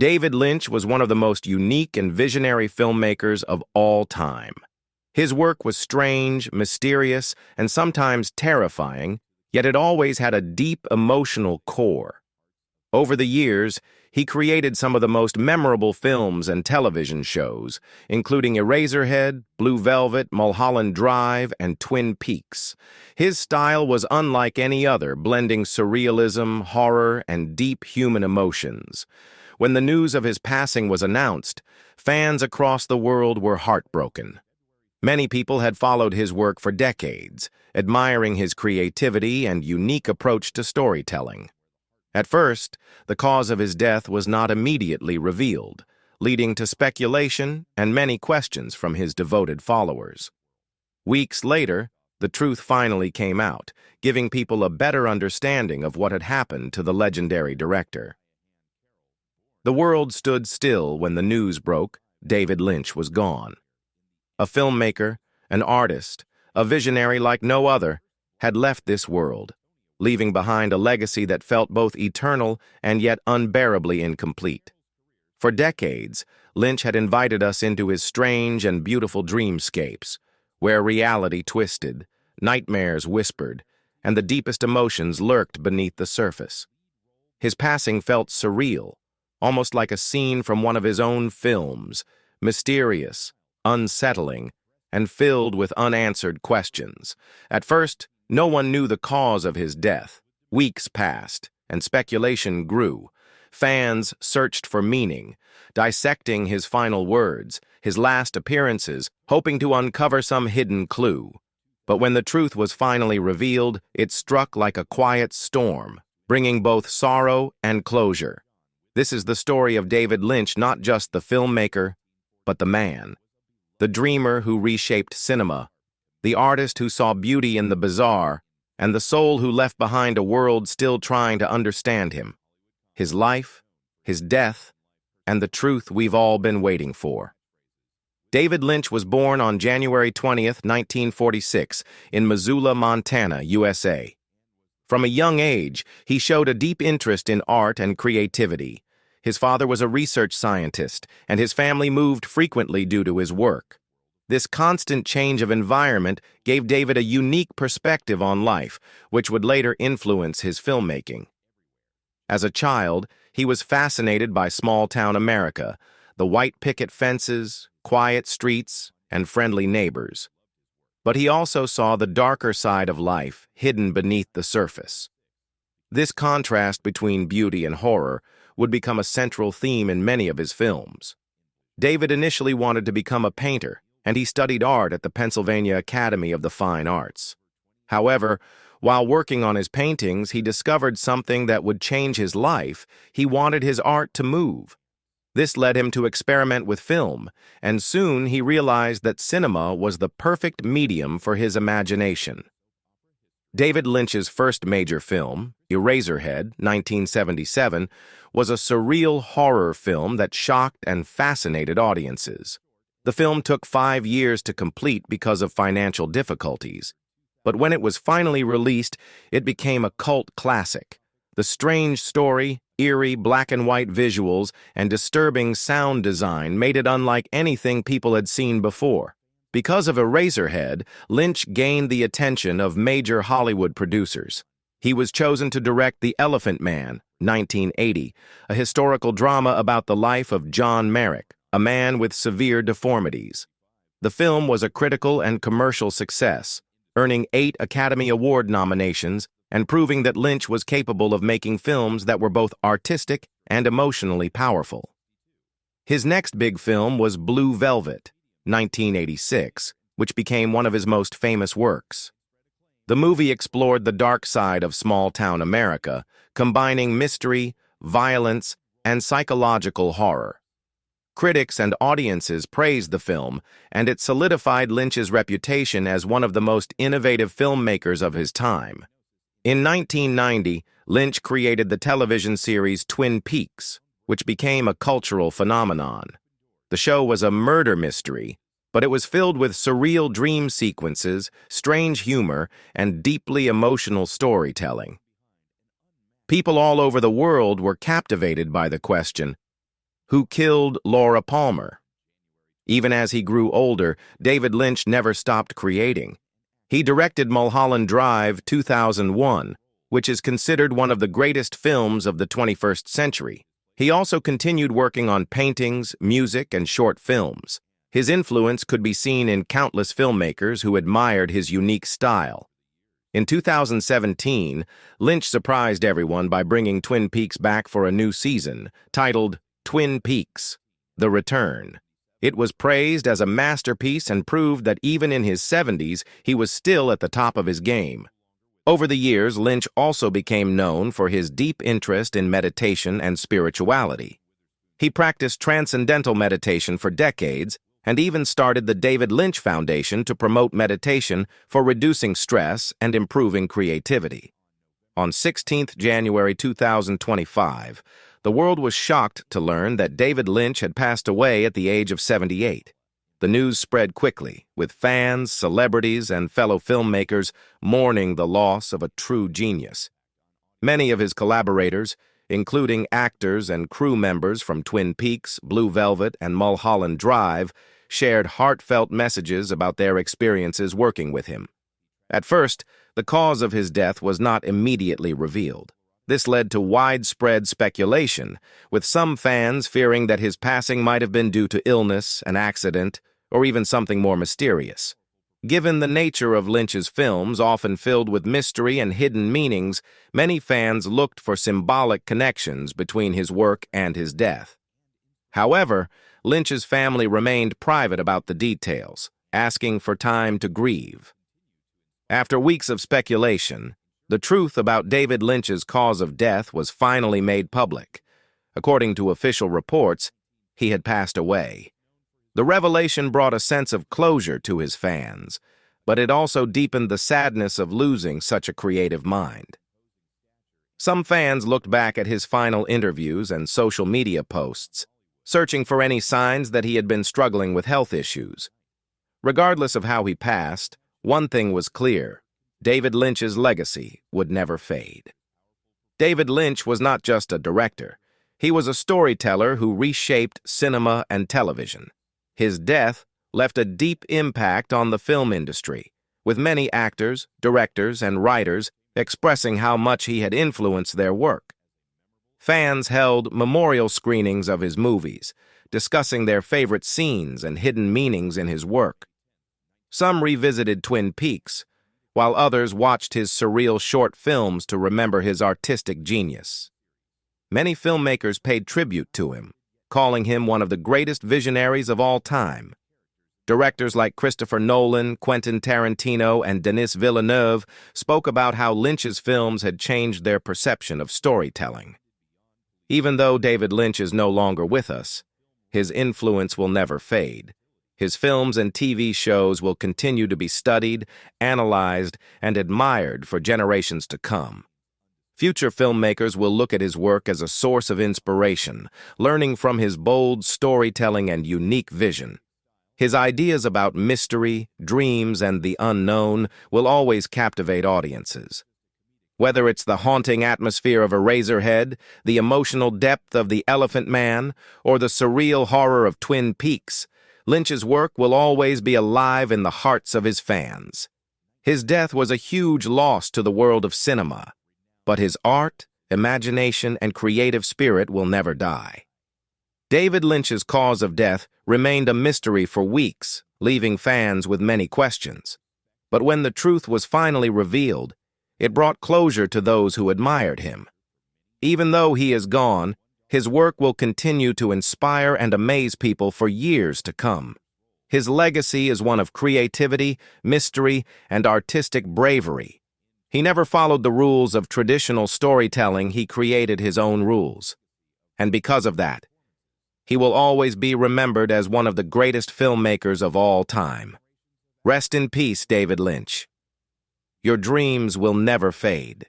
David Lynch was one of the most unique and visionary filmmakers of all time. His work was strange, mysterious, and sometimes terrifying, yet it always had a deep emotional core. Over the years, he created some of the most memorable films and television shows, including Eraserhead, Blue Velvet, Mulholland Drive, and Twin Peaks. His style was unlike any other, blending surrealism, horror, and deep human emotions. When the news of his passing was announced, fans across the world were heartbroken. Many people had followed his work for decades, admiring his creativity and unique approach to storytelling. At first, the cause of his death was not immediately revealed, leading to speculation and many questions from his devoted followers. Weeks later, the truth finally came out, giving people a better understanding of what had happened to the legendary director. The world stood still when the news broke. David Lynch was gone. A filmmaker, an artist, a visionary like no other, had left this world, leaving behind a legacy that felt both eternal and yet unbearably incomplete. For decades, Lynch had invited us into his strange and beautiful dreamscapes, where reality twisted, nightmares whispered, and the deepest emotions lurked beneath the surface. His passing felt surreal, almost like a scene from one of his own films, mysterious, unsettling, and filled with unanswered questions. At first, no one knew the cause of his death. Weeks passed, and speculation grew. Fans searched for meaning, dissecting his final words, his last appearances, hoping to uncover some hidden clue. But when the truth was finally revealed, it struck like a quiet storm, bringing both sorrow and closure. This is the story of David Lynch, not just the filmmaker, but the man. The dreamer who reshaped cinema, the artist who saw beauty in the bizarre, and the soul who left behind a world still trying to understand him. His life, his death, and the truth we've all been waiting for. David Lynch was born on January 20th, 1946, in Missoula, Montana, USA. From a young age, he showed a deep interest in art and creativity. His father was a research scientist, and his family moved frequently due to his work. This constant change of environment gave David a unique perspective on life, which would later influence his filmmaking. As a child, he was fascinated by small-town America, the white picket fences, quiet streets, and friendly neighbors. But he also saw the darker side of life hidden beneath the surface. This contrast between beauty and horror would become a central theme in many of his films. David initially wanted to become a painter, and he studied art at the Pennsylvania Academy of the Fine Arts. However, while working on his paintings, he discovered something that would change his life. He wanted his art to move. This led him to experiment with film, and soon he realized that cinema was the perfect medium for his imagination. David Lynch's first major film, Eraserhead, 1977, was a surreal horror film that shocked and fascinated audiences. The film took 5 years to complete because of financial difficulties, but when it was finally released, it became a cult classic. The strange story, eerie black-and-white visuals, and disturbing sound design made it unlike anything people had seen before. Because of Eraserhead, Lynch gained the attention of major Hollywood producers. He was chosen to direct The Elephant Man, 1980, a historical drama about the life of John Merrick, a man with severe deformities. The film was a critical and commercial success, earning 8 Academy Award nominations and proving that Lynch was capable of making films that were both artistic and emotionally powerful. His next big film was Blue Velvet, 1986, which became one of his most famous works. The movie explored the dark side of small-town America, combining mystery, violence, and psychological horror. Critics and audiences praised the film, and it solidified Lynch's reputation as one of the most innovative filmmakers of his time. In 1990, Lynch created the television series Twin Peaks, which became a cultural phenomenon. The show was a murder mystery, but it was filled with surreal dream sequences, strange humor, and deeply emotional storytelling. People all over the world were captivated by the question, Who Killed Laura Palmer? Even as he grew older, David Lynch never stopped creating. He directed Mulholland Drive 2001, which is considered one of the greatest films of the 21st century. He also continued working on paintings, music, and short films. His influence could be seen in countless filmmakers who admired his unique style. In 2017, Lynch surprised everyone by bringing Twin Peaks back for a new season, titled Twin Peaks: The Return. It was praised as a masterpiece and proved that even in his 70s, he was still at the top of his game. Over the years, Lynch also became known for his deep interest in meditation and spirituality. He practiced transcendental meditation for decades and even started the David Lynch Foundation to promote meditation for reducing stress and improving creativity. On 16th January 2025, the world was shocked to learn that David Lynch had passed away at the age of 78. The news spread quickly, with fans, celebrities, and fellow filmmakers mourning the loss of a true genius. Many of his collaborators, including actors and crew members from Twin Peaks, Blue Velvet, and Mulholland Drive, shared heartfelt messages about their experiences working with him. At first, the cause of his death was not immediately revealed. This led to widespread speculation, with some fans fearing that his passing might have been due to illness, an accident, or even something more mysterious. Given the nature of Lynch's films, often filled with mystery and hidden meanings, many fans looked for symbolic connections between his work and his death. However, Lynch's family remained private about the details, asking for time to grieve. After weeks of speculation, the truth about David Lynch's cause of death was finally made public. According to official reports, he had passed away. The revelation brought a sense of closure to his fans, but it also deepened the sadness of losing such a creative mind. Some fans looked back at his final interviews and social media posts, searching for any signs that he had been struggling with health issues. Regardless of how he passed, one thing was clear: David Lynch's legacy would never fade. David Lynch was not just a director. He was a storyteller who reshaped cinema and television. His death left a deep impact on the film industry, with many actors, directors, and writers expressing how much he had influenced their work. Fans held memorial screenings of his movies, discussing their favorite scenes and hidden meanings in his work. Some revisited Twin Peaks, while others watched his surreal short films to remember his artistic genius. Many filmmakers paid tribute to him, calling him one of the greatest visionaries of all time. Directors like Christopher Nolan, Quentin Tarantino, and Denis Villeneuve spoke about how Lynch's films had changed their perception of storytelling. Even though David Lynch is no longer with us, his influence will never fade. His films and TV shows will continue to be studied, analyzed, and admired for generations to come. Future filmmakers will look at his work as a source of inspiration, learning from his bold storytelling and unique vision. His ideas about mystery, dreams, and the unknown will always captivate audiences. Whether it's the haunting atmosphere of Eraserhead, the emotional depth of The Elephant Man, or the surreal horror of Twin Peaks, Lynch's work will always be alive in the hearts of his fans. His death was a huge loss to the world of cinema, but his art, imagination, and creative spirit will never die. David Lynch's cause of death remained a mystery for weeks, leaving fans with many questions. But when the truth was finally revealed, it brought closure to those who admired him. Even though he is gone, his work will continue to inspire and amaze people for years to come. His legacy is one of creativity, mystery, and artistic bravery. He never followed the rules of traditional storytelling. He created his own rules. And because of that, he will always be remembered as one of the greatest filmmakers of all time. Rest in peace, David Lynch. Your dreams will never fade.